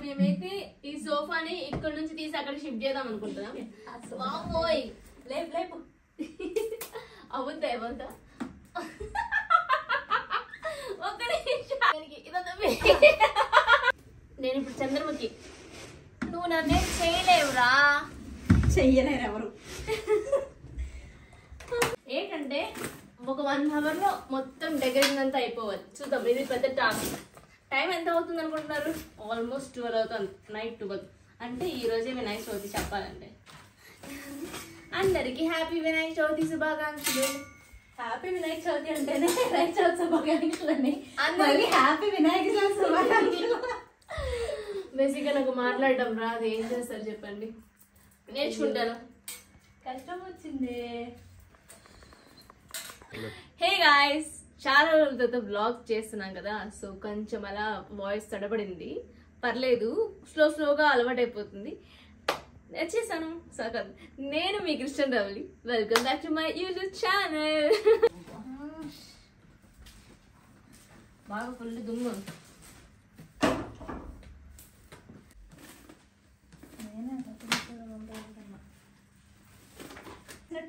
మేమైతే ఈ సోఫాని ఇక్కడ నుంచి తీసి అక్కడ షిఫ్ట్ చేద్దాం అనుకుంటున్నాం. బాబోయ్ లేపు లేపు అవుద్దా ఏమంతా నేను ఇప్పుడు చంద్రముఖి, నువ్వు నన్నే చేయలేవురా. చెయ్యలేరు ఎవరు. ఏంటంటే ఒక 1 hour లో మొత్తం డెకరేషన్ అంతా అయిపోవాలి. చూద్దాం, ఇది పెద్ద టాస్క్. టైం ఎంత అవుతుంది అనుకుంటున్నారు? ఆల్మోస్ట్ 12 అవుతుంది, నైట్ 12. అంటే ఈ రోజే వినాయక చవితి చెప్పాలంటే. అందరికి హ్యాపీ వినాయక చవితి శుభాకాంక్షలు. హ్యాపీ వినాయక చవితి అంటేనే వినాయక చవితి శుభాకాంక్షలు అని అందరికి హ్యాపీ వినాయక చవితి శుభాకాంక్షలు. బేసిక్గా నాకు మాట్లాడడం రాదు, ఏం చేస్తారు చెప్పండి, నేర్చుకుంటాను. కష్టం వచ్చింది. హే గాయ్స్, చాలా రోజుల తర్వాత బ్లాగ్ చేస్తున్నాం కదా, సో కొంచెం అలా వాయిస్ తడబడింది. పర్లేదు, స్లోగా అలవాటు అయిపోతుంది. వచ్చేసాను సగం. నేను మీ Krishna Ravali, welcome back to my YouTube channel. బాగా ఫుల్ దుమ్ము.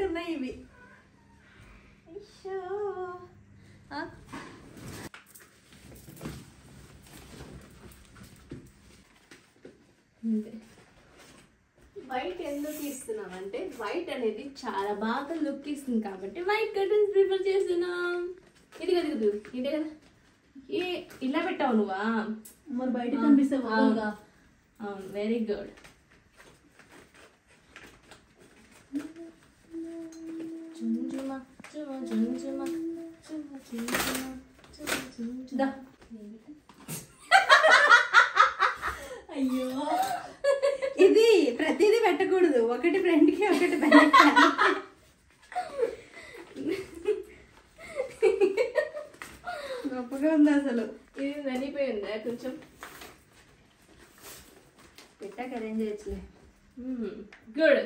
ఉన్నాయి ఇవి. వైట్ ఎందుకు ఇస్తున్నాం అంటే వైట్ అనేది చాలా బాగా లుక్ ఇస్తుంది కాబట్టి వైట్ కర్టన్స్ ప్రిఫర్ చేస్తున్నాం. ఇది కదా ఇదే కదా. ఏ ఇలా పెట్టావు నువ్వా? మరి బయట కనిపిస్తే బాగుందా? అవును, వెరీ గుడ్. అయ్యో, ఇది ప్రతిదీ పెట్టకూడదు. ఒకటి ఫ్రంట్ కి ఒకటి బ్యాక్. గొప్పగా ఉంది అసలు. ఇది నలిపోయిందా కొంచెం? పెట్టాక అరేంజ్ చేయొచ్చులే. గుడ్,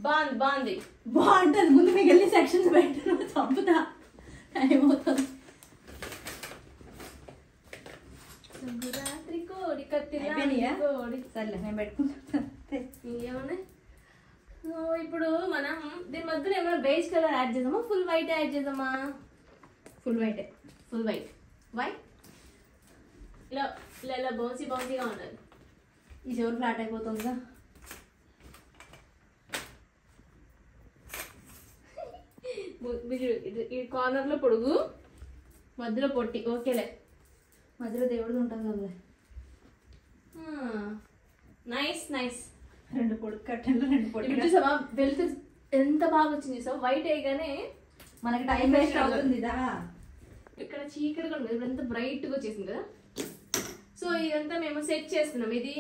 బాగుంది. బాగుంటుంది. ముందు మీకు వెళ్ళి సెక్షన్స్ పెట్టాను, చంపుతా. టైం అవుతుంది. సంక్రాంతి కోడి కత్తి కోడి. సర్లే, నేను పెట్టుకుంటా. ఏమన్నా ఇప్పుడు మనం దీని మధ్యలో ఏమైనా బేస్ కలర్ యాడ్ చేద్దామా, ఫుల్ వైట్ యాడ్ చేద్దామా? Full white. Full white. Why ఇలా ఇలా ఇలా బౌన్సీగా ఉన్నది. ఈ చివరి ఫ్లాట్ అయిపోతుందిగా. ఈ కార్నర్ లో పొడుగు, మధ్యలో పొట్టి. ఓకేలే, మధ్యలో దేవుడు ఉంటుంది కదా. Nice nice. 2 పొడుగు కట్టెలు, 2 పొడుగు. చూసావా వెళ్తే ఎంత బాగా వచ్చింది. చూసావా వైట్ వేయగానే మనకి టైం వేస్ట్ అవుతుంది. ఇక్కడ చీకటిగా ఉంది, ఇప్పుడు ఎంత బ్రైట్ గా వచ్చేసింది కదా. సో ఇదంతా మేము సెట్ చేస్తున్నాం. ఇది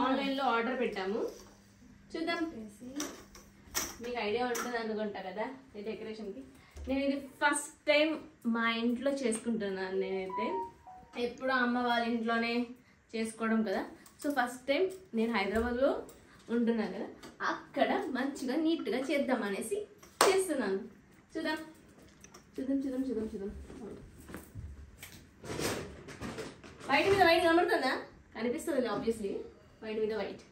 ఆన్లైన్ లో ఆర్డర్ పెట్టాము. చూద్దాం, మీకు ఐడియా ఉంటుంది అనుకుంటా కదా ఈ డెకరేషన్ కి. నేను ఇది ఫస్ట్ టైం మా ఇంట్లో చేసుకుంటున్నాను. నేనైతే ఎప్పుడు అమ్మ వాళ్ళ ఇంట్లోనే చేసుకోవడం కదా. సో ఫస్ట్ టైం నేను హైదరాబాద్లో ఉంటున్నాను కదా, అక్కడ మంచిగా నీట్గా చేద్దాం అనేసి చేస్తున్నాను. చూద్దాం చూద్దాం చూద్దాం చూద్దాం చూద్దాం. వైట్ మీద వైట్ కనబడుతుందా? కనిపిస్తుంది ఆబ్వియస్లీ. వైట్ మీద వైట్.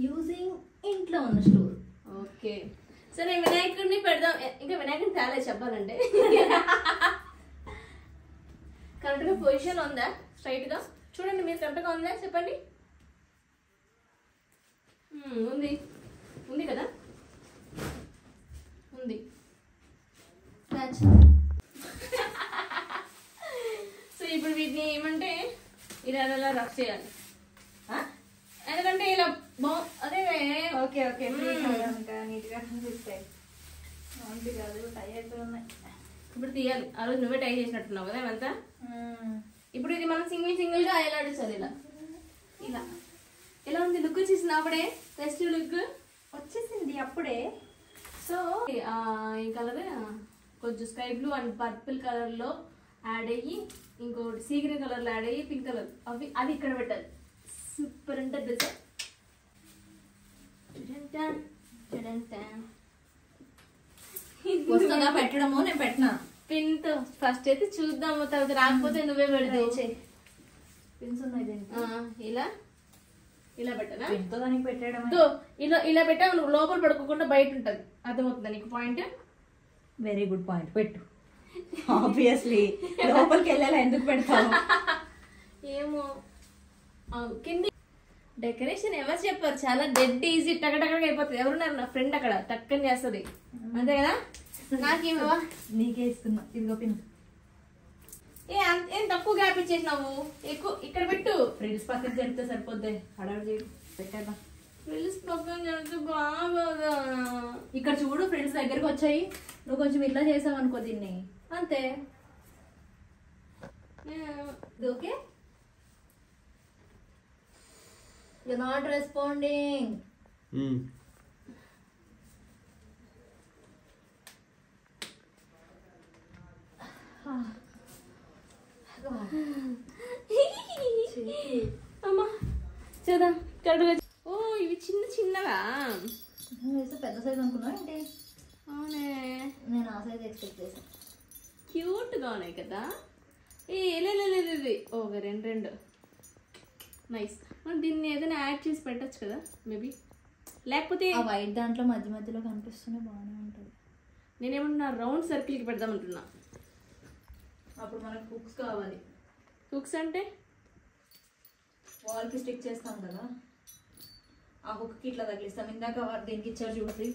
యూజింగ్ ఇంట్లో ఉన్న స్టోర్. ఓకే, సరే వినాయకుడిని పెడదాం. ఇంకా వినాయకుడిని తేలేదు చెప్పాలంటే. కరెక్ట్గా పొజిషన్ ఉందా? స్ట్రైట్గా చూడండి, మీరు కరెక్ట్గా ఉందా చెప్పండి. ఉంది ఉంది కదా, ఉంది. సో ఇప్పుడు వీటిని ఏమంటే ఇలా అలా రఫ్ చేయాలి. ఎందుకంటే ఇలా అదే. ఓకే ఓకే, నీట్గా కనిపిస్తాయి. కాదు, టై అయిపోయి ఉన్నాయి. ఇప్పుడు తీయాలి. ఆ రోజు నువ్వే టై చేసినట్టున్నావు కదా ఇవంతా. ఇప్పుడు ఇది మనం సింగిల్ గా అయ్యేలాడించాలి. ఇలా ఇలా ఎలా ఉంది లుక్? వచ్చేసింది అప్పుడే, ఫెస్టివ్ లుక్ వచ్చేసింది అప్పుడే. సో ఈ కలర్ కొంచెం sky blue and purple colour లో యాడ్ అయ్యి, ఇంకోటి సీ గ్రీన్ కలర్ లో యాడ్ అయ్యి, పింక్ కలర్ అవి ఇక్కడ పెట్టాలి. సూపర్ ఉంటుంది తెలుసా. వస్తుందా పెట్టడము? నేను పెట్టినా. పిన్తో ఫస్ట్ అయితే చూద్దాము, తర్వాత రాకపోతే నువ్వే పెడతావు. పిన్స్ ఉన్నాయి దీనికి. ఇలా ఇలా పెట్టనా? పిన్తో దానికి పెట్టడం. ఇలా ఇలా పెట్టావు నువ్వు, లోపల పడుకోకుండా బయట ఉంటుంది. అర్థమవుతుందా నీకు పాయింట్? Very good point. పెట్టు. ఆబ్వియస్లీ లోపలికి వెళ్ళాలా, ఎందుకు పెడతావు? ఏమో కింది డెకరేషన్ ఎవరు చెప్పారు, చాలా డెడ్ ఈజీ, టకటక అయిపోతుంది. ఎవరున్నారు? నా ఫ్రెండ్ అక్కడ టక్కని చేస్తుంది, అంతే కదా. నాకేమవా నీకే ఇస్తున్నా. ఇదిగో పిన్. ఏం తక్కువ గ్యాప్ ఇచ్చేసినావు, ఎక్కువ ఇక్కడ పెట్టు. ఫ్రిడ్జ్ పక్కన జరిగితే సరిపోద్ది. హడావిడి పెట్టేద్దాం. ఫ్రిడ్జ్ పక్కన జరిగితే బాగోదా? ఇక్కడ చూడు, ఫ్రెండ్స్ దగ్గరకు వచ్చాయి. నువ్వు కొంచెం ఇట్లా చేసావు అనుకో దీన్ని, అంతే. Okay, you not responding. అమ్మా చూద్దాం. కడుగు. ఓ ఇవి చిన్న చిన్నవా? పెద్ద సైజ్ అనుకున్నా ఏంటి? అవునే, నేను ఆ సైజ్ ఎక్స్పెక్ట్ చేశాను. క్యూట్గా ఉన్నాయి కదా. ఓకే, రెండు నైస్. మనం దీన్ని ఏదైనా యాడ్ చేసి పెట్టచ్చు కదా మేబీ, లేకపోతే ఆ వైట్ దాంట్లో మధ్య మధ్యలో కనిపిస్తూనే బాగానే ఉంటుంది. నేనేమన్నా రౌండ్ సర్కిల్కి పెడదామంటున్నా. అప్పుడు మనకు హుక్స్ కావాలి. హుక్స్ అంటే వాల్కి స్టిక్ చేస్తాం కదా, ఆ హుక్కి ఇట్లా తగిలిస్తాం. ఇందాక దీనికి ఇచ్చారు చూడండి,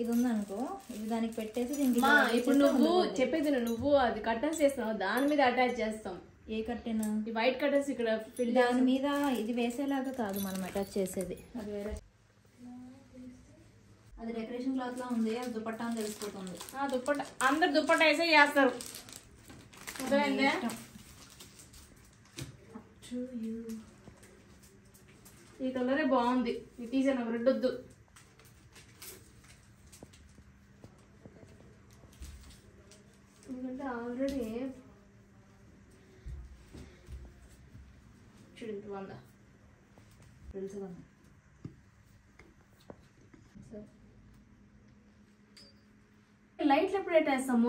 ఇది ఉందనుకో, ఇది దానికి పెట్టేసి దీనికి ఇప్పుడు నువ్వు చెప్పేది నువ్వు అది కర్టన్స్ చేస్తున్నావు, దాని మీద అటాచ్ చేస్తాం. ఏ కర్టెన్? ఈ వైట్ కర్టన్స్ ఇక్కడ దాని మీద ఇది వేసేలాగా కాదు మనం అటాచ్ చేసేది, అది వేరే. అది డెకరేషన్ క్లాత్ లా ఉంది, అది దుపట్టా అని తెలిసిపోతుంది. దుప్పట అందరు దుప్పట వేసే చేస్తారు. ఈ కలరే బాగుంది, ఇది తీసాను. రెడ్ వద్దు. ఎందుకంటే ఆల్రెడీ చూడు ఇంత బాగుందా, తెలుసు. లైట్లు ఎప్పుడు పెట్టేస్తాము?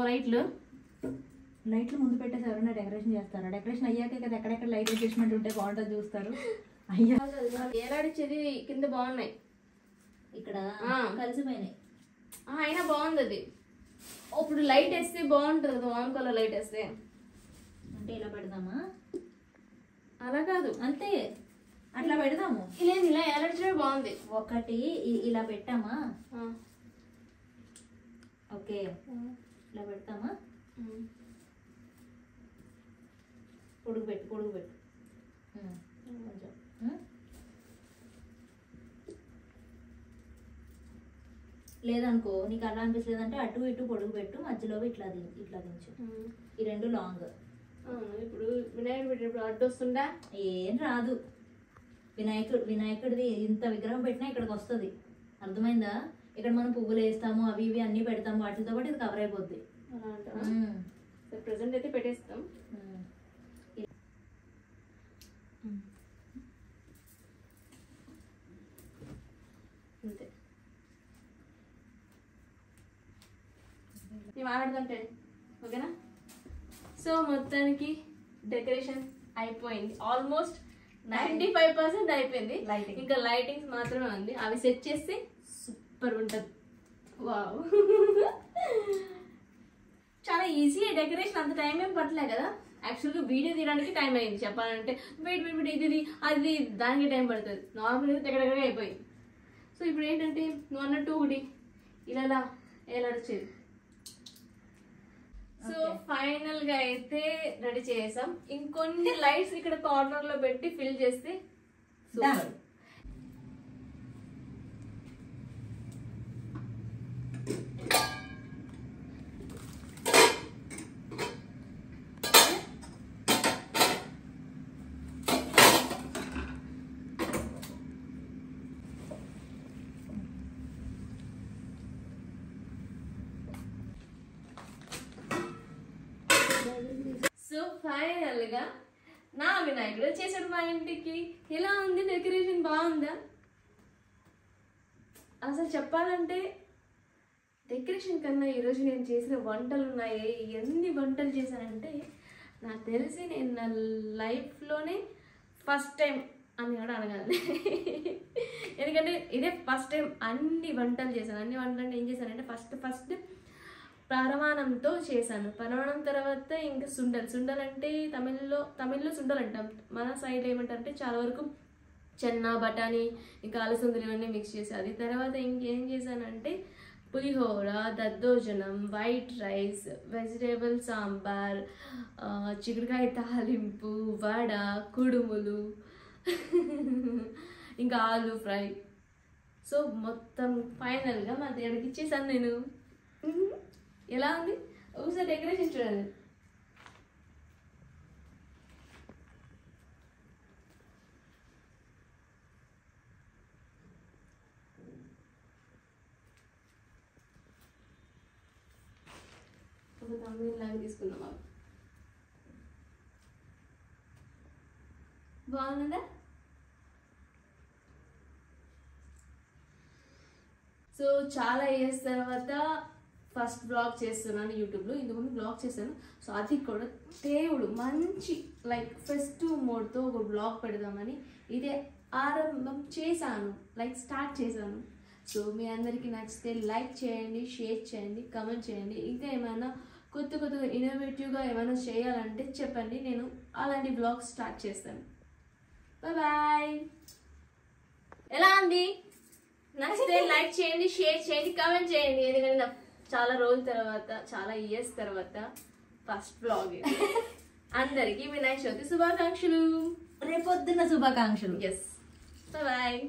లైట్లు ముందు పెట్టేసి ఎవరైనా డెకరేషన్ చేస్తారా? డెకరేషన్ అయ్యాకే కదా ఎక్కడెక్కడ లైట్ అడ్జస్ట్మెంట్ ఉంటే బాగుంటుంది చూస్తారు. అయ్యా ఏలాడిచ్చేది కింద బాగున్నాయి, ఇక్కడ కలిసిపోయినాయి. అయినా బాగుంది అది. ఇప్పుడు లైట్ వేస్తే బాగుంటుంది కదా, వామ్ కలర్ లైట్ వేస్తే. అంటే ఇలా పెడదామా? అలా కాదు, అంతే అట్లా పెడదాము. లేదు ఇలా ఏలాడిచ్చే బాగుంది. ఒకటి ఇలా పెట్టామా? ఓకే, ఇలా పెడతామా? పొడుగు పెట్టు కొంచెం. లేదనుకో, నీకు అలా అనిపించలేదంటే అటు ఇటు పొడుగు పెట్టు, మధ్యలో ఇట్లా దించు. ఈ రెండు లాంగ్. ఇప్పుడు వినాయకుడు పెట్టినప్పుడు అడ్డు వస్తుందా? ఏం రాదు. వినాయకుడిది ఇంత విగ్రహం పెట్టినా ఇక్కడికి వస్తుంది, అర్థమైందా? ఇక్కడ మనం పువ్వులు వేస్తాము, అవి ఇవి అన్ని పెడతాము, వాటితో పాటు ఇది కవర్ అయిపోద్ది. ప్రెసెంట్ అయితే పెట్టేస్తాం. అంతే, నేను మాట్లాడుతుంటే ఓకేనా. సో మొత్తానికి డెకరేషన్ అయిపోయింది, ఆల్మోస్ట్ 95% అయిపోయింది. ఇంకా లైటింగ్స్ మాత్రమే ఉంది, అవి సెట్ చేస్తే సూపర్ ఉంటుంది. వావ్, చాలా ఈజీ డెకరేషన్, అంత టైం ఏం పట్టలే కదా. యాక్చువల్గా వీడియో తీయడానికి టైం అయింది చెప్పాలంటే. వెయిట్ ఇది అది దానికి టైం పడుతుంది. నార్మల్గా దగ్గర అయిపోయింది. సో ఇప్పుడు ఏంటంటే నువ్వు అన్నట్టు ఒకటి ఇలా ఏలాడొచ్చేది. సో ఫైనల్ గా అయితే రెడీ చేసాం. ఇంకొన్ని లైట్స్ ఇక్కడ కార్నర్ లో పెట్టి ఫిల్ చేస్తే సూపర్. సో ఫైనల్ గా నా వినాయకుడు వచ్చేసాడు మా ఇంటికి. ఎలా ఉంది డెకరేషన్? బాగుందా? అసలు చెప్పాలంటే డెకరేషన్ కన్నా ఈరోజు నేను చేసిన వంటలు ఉన్నాయి. ఎన్ని వంటలు చేశానంటే నాకు తెలిసి నేను నా లైఫ్లోనే ఫస్ట్ టైం అని కూడా అనగాలి. ఎందుకంటే ఇదే ఫస్ట్ టైం అన్ని వంటలు చేశాను. అన్ని వంటలు అంటే ఏం చేశానంటే ఫస్ట్ పరమాణంతో చేశాను. పరమాణం తర్వాత ఇంకా సుండలు అంటే తమిళ్లో సుండలు అంటాం. మన సైడ్ ఏమంటారంటే చాలా వరకు చెన్న బఠానీ ఇంకా అలసందలు ఇవన్నీ మిక్స్ చేసి అది తర్వాత ఇంకేం చేశానంటే పులిహోర, దద్దోజనం, వైట్ రైస్, వెజిటేబుల్ సాంబార్, చిక్కుడుకాయ తాలింపు, వడ, కుడుములు, ఇంకా ఆలు ఫ్రై. సో మొత్తం ఫైనల్గా మా దేవుడికి ఇచ్చేసాను నేను. ఎలా ఉంది ఒకసారి డెకరేషన్ చూడండి. ఒక తమిళ లాగా తీసుకుందాం. అవి బాగుందా? సో చాలా ఇయర్స్ తర్వాత ఫస్ట్ బ్లాగ్ చేస్తున్నాను యూట్యూబ్లో. ఇంతకుముందు బ్లాగ్ చేశాను. సో అది కూడా దేవుడు మంచి లైక్ ఫెస్టివ్ మోడ్తో ఒక బ్లాగ్ పెడదామని ఇదే ఆరంభం చేశాను, లైక్ స్టార్ట్ చేశాను. సో మీ అందరికీ నచ్చితే లైక్ చేయండి, షేర్ చేయండి, కమెంట్ చేయండి. ఇంకా ఏమైనా కొత్తగా ఇన్నోవేటివ్గా ఏమైనా చేయాలంటే చెప్పండి, నేను అలాంటి బ్లాగ్స్ స్టార్ట్ చేస్తాను. బాయ్. ఎలా ఉంది? నచ్చితే లైక్ చేయండి, షేర్ చేయండి, కామెంట్ చేయండి. ఎందుకంటే నాకు చాలా రోజుల తర్వాత, చాలా ఇయర్స్ తర్వాత ఫస్ట్ బ్లాగ్. అందరికీ వినాయక చవితి శుభాకాంక్షలు. రేపొద్దున శుభాకాంక్షలు. ఎస్. బాయ్.